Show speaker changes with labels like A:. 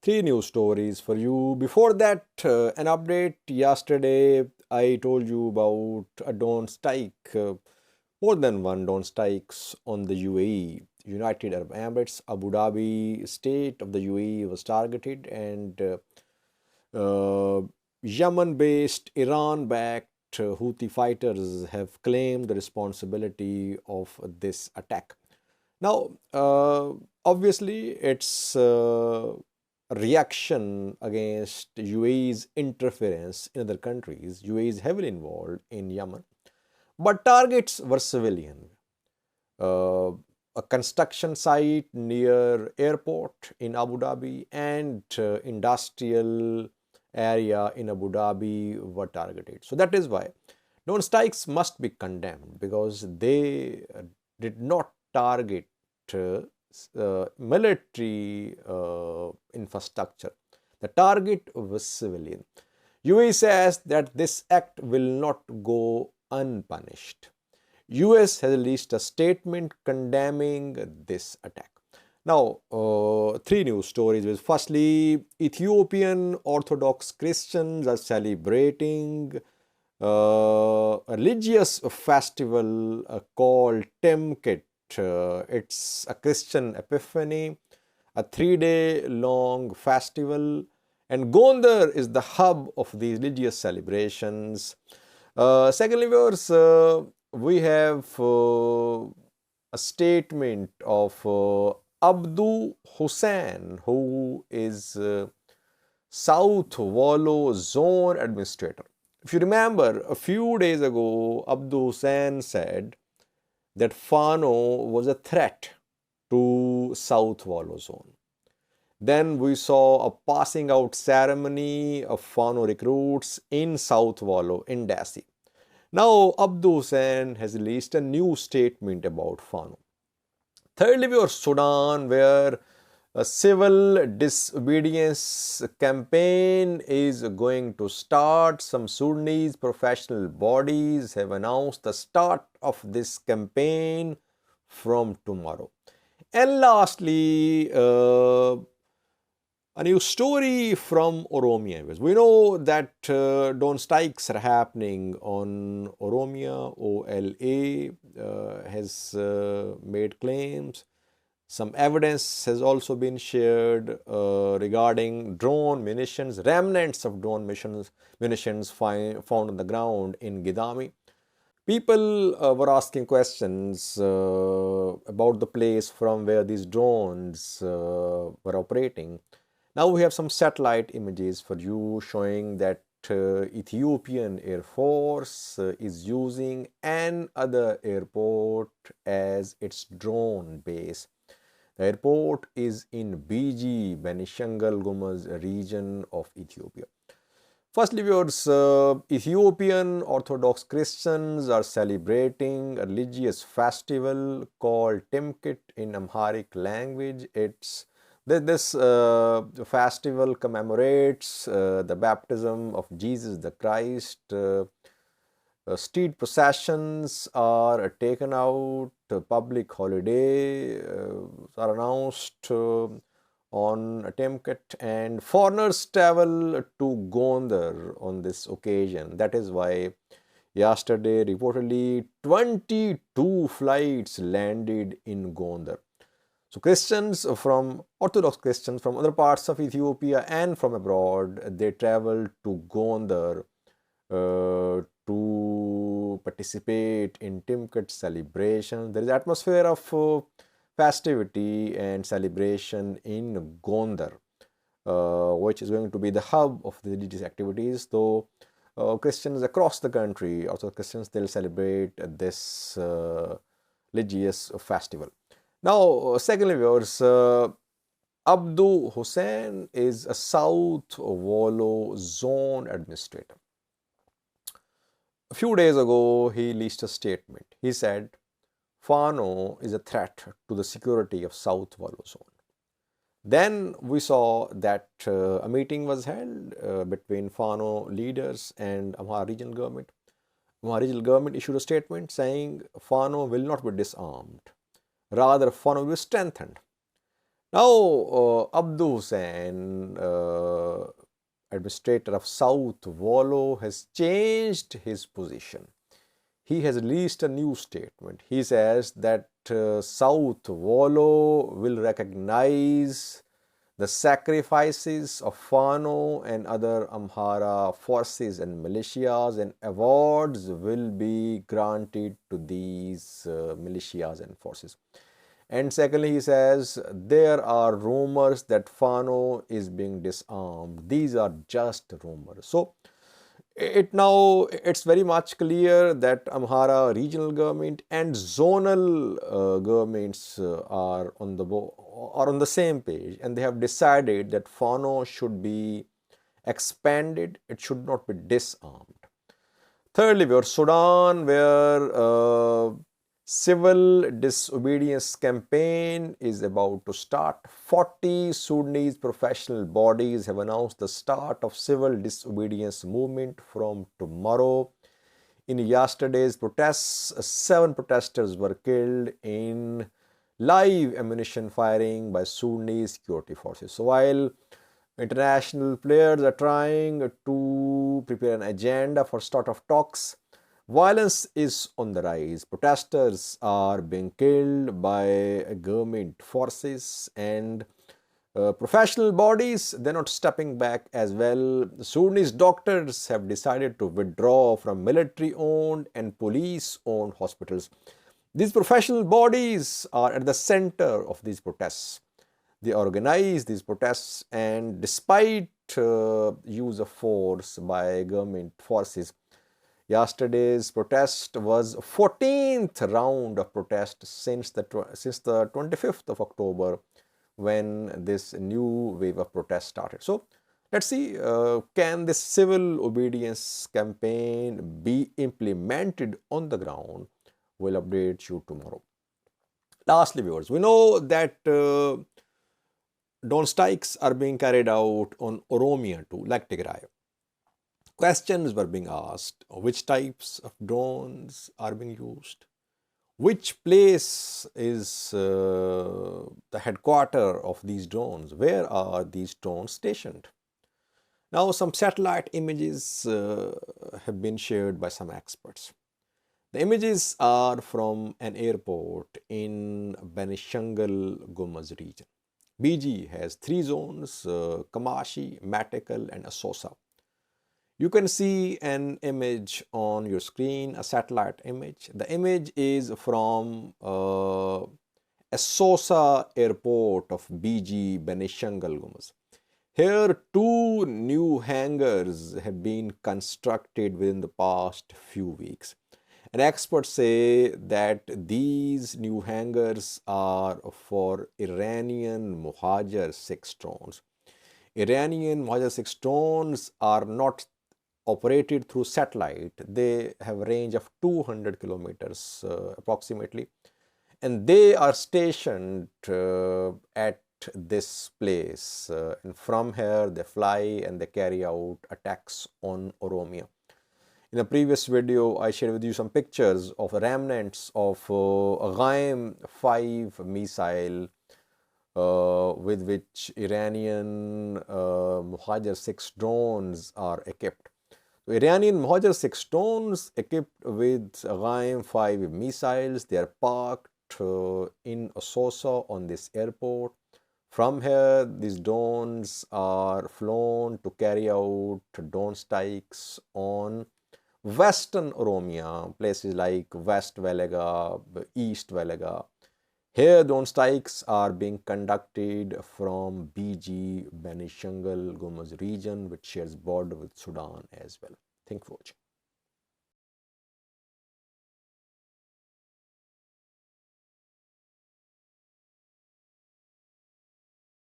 A: Three news stories for you. Before that, an update. Yesterday, I told you about a drone strike, more than one drone strikes on the UAE, United Arab Emirates, Abu Dhabi, state of the UAE was targeted, and Yemen-based, Iran-backed Houthi fighters have claimed the responsibility of this attack. Now, obviously, it's a reaction against UAE's interference in other countries. UAE is heavily involved in Yemen, but targets were civilian. Uh, a construction site near airport in Abu Dhabi and industrial area in Abu Dhabi were targeted. So that is why drone strikes must be condemned because they did not target military infrastructure. The target was civilian. UAE says that this act will not go unpunished. US has released a statement condemning this attack. Now, three news stories. Firstly, Ethiopian Orthodox Christians are celebrating a religious festival called Timkat. It's a Christian epiphany, a 3-day long festival, and Gondar is the hub of these religious celebrations. Secondly, viewers, we have a statement of Abdu Hussain, who is South Wollo Zone Administrator. If you remember, a few days ago, Abdu Hussain said that Fano was a threat to South Wollo Zone. Then we saw a passing out ceremony of Fano recruits in South Wollo in Dasi. Now, Abdu Hussain has released a new statement about Fano. Thirdly, we have Sudan, where a civil disobedience campaign is going to start. Some Sudanese professional bodies have announced the start of this campaign from tomorrow. And lastly, a new story from Oromia. We know that drone strikes are happening on Oromia. OLA has made claims. Some evidence has also been shared regarding drone munitions, remnants of drone munitions found on the ground in Gidami. People were asking questions about the place from where these drones were operating. Now we have some satellite images for you showing that Ethiopian Air Force is using another airport as its drone base. The airport is in BG, Benishangul Gumuz region of Ethiopia. Firstly, viewers, Ethiopian Orthodox Christians are celebrating a religious festival called Timkat in Amharic language. This festival commemorates the baptism of Jesus the Christ. Street processions are taken out, public holiday are announced on Timkat, and foreigners travel to Gondar on this occasion. That is why yesterday reportedly 22 flights landed in Gondar. So Orthodox Christians from other parts of Ethiopia and from abroad, they traveled to Gondar to participate in Timkat celebration. There is atmosphere of festivity and celebration in Gondar, which is going to be the hub of the religious activities. Though Christians across the country, also Christians, they'll celebrate this religious festival. Now, secondly, viewers, Abdu Hussain is a South Wollo Zone Administrator. A few days ago, he released a statement. He said, Fano is a threat to the security of South Wollo Zone. Then we saw that a meeting was held between Fano leaders and Amhara regional government. Amhara regional government issued a statement saying Fano will not be disarmed. Rather, Fano will be strengthened. Now, Abdu Hussain, administrator of South Wollo, has changed his position. He has released a new statement. He says that South Wollo will recognize the sacrifices of Fano and other Amhara forces and militias, and awards will be granted to these militias and forces. And secondly, he says there are rumors that Fano is being disarmed. These are just rumors. So it's very much clear that Amhara regional government and zonal governments are on the same page, and they have decided that Fano should be expanded. It should not be disarmed. Thirdly, we have Sudan, where civil disobedience campaign is about to start. 40 Sudanese professional bodies have announced the start of civil disobedience movement from tomorrow. In yesterday's protests, 7 protesters were killed in live ammunition firing by Sudanese security forces. So while international players are trying to prepare an agenda for start of talks, violence is on the rise. Protesters are being killed by government forces, and professional bodies, they're not stepping back as well. Sudanese doctors have decided to withdraw from military owned and police owned hospitals. These professional bodies are at the center of these protests. They organize these protests, and despite use of force by government forces, yesterday's protest was 14th round of protest since the 25th of October, when this new wave of protest started. So let's see, can this civil obedience campaign be implemented on the ground? We'll update you tomorrow. Lastly, viewers, we know that drone strikes are being carried out on Oromia too, like Tigray. Questions were being asked: which types of drones are being used? Which place is the headquarter of these drones? Where are these drones stationed? Now, some satellite images have been shared by some experts. The images are from an airport in Benishangul Gumuz region. BG has 3 zones: Kamashi, Matikal, and Asosa. You can see an image on your screen, a satellite image. The image is from Asosa airport of BG, Benishangul Gumuz. Here, 2 new hangars have been constructed within the past few weeks. And experts say that these new hangars are for Iranian Muhajir 6 drones. Iranian Muhajir 6 drones are not operated through satellite. They have a range of 200 kilometers approximately, and they are stationed at this place, and from here they fly and they carry out attacks on Oromia. In a previous video, I shared with you some pictures of remnants of a Ghaim 5 missile with which Iranian Muhajir 6 drones are equipped. Iranian Muhajir 6 drones equipped with Ghaim 5 missiles. They are parked in Asosa on this airport. From here, these drones are flown to carry out drone strikes on Western Oromia, places like West Velega, East Velega. Here, drone strikes are being conducted from BG, Benishangul Gumuz region, which shares border with Sudan as well. Thank you for watching.